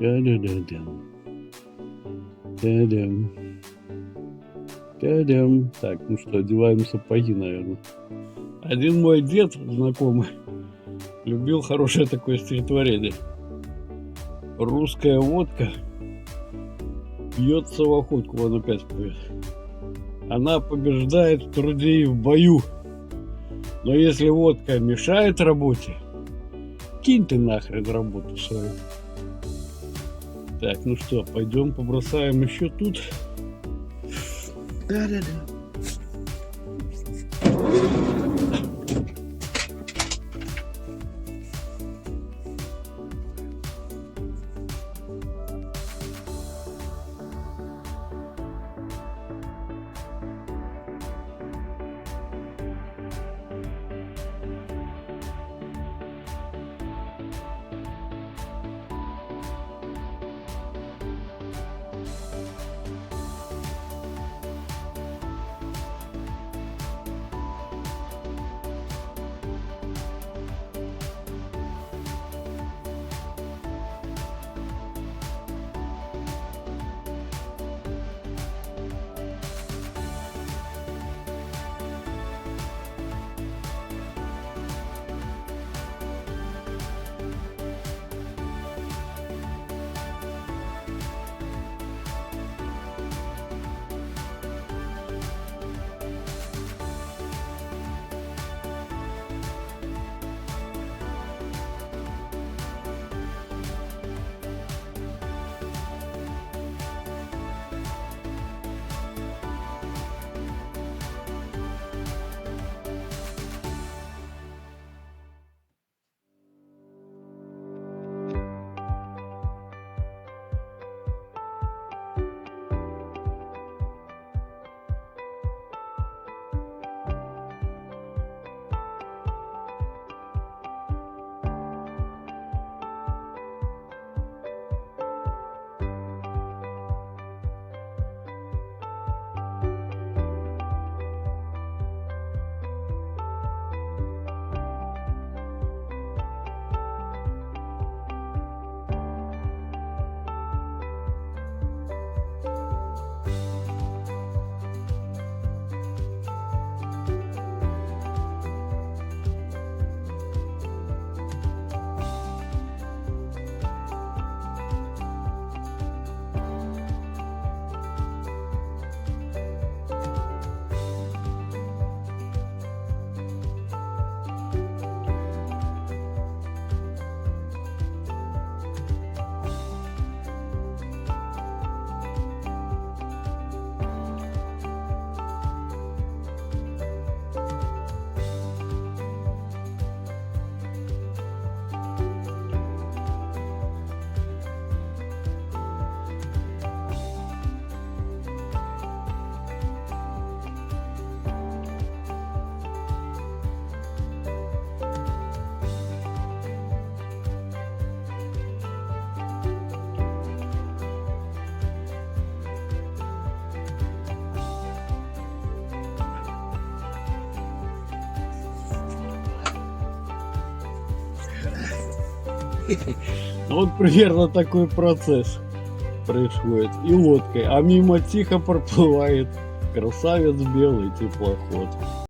Та-да-да-дам. Та-дам. Та-дам. Так, ну что, одеваем сапоги, наверное. Один мой дед, знакомый, любил хорошее такое стихотворение. Русская водка пьется в охотку, он опять поет. Она побеждает в труде и в бою. Но если водка мешает работе, кинь ты нахрен работу свою. Так, ну что, пойдем побросаем еще тут. Да-да-да. Вот примерно такой процесс происходит. И лодкой, а мимо тихо проплывает красавец белый теплоход.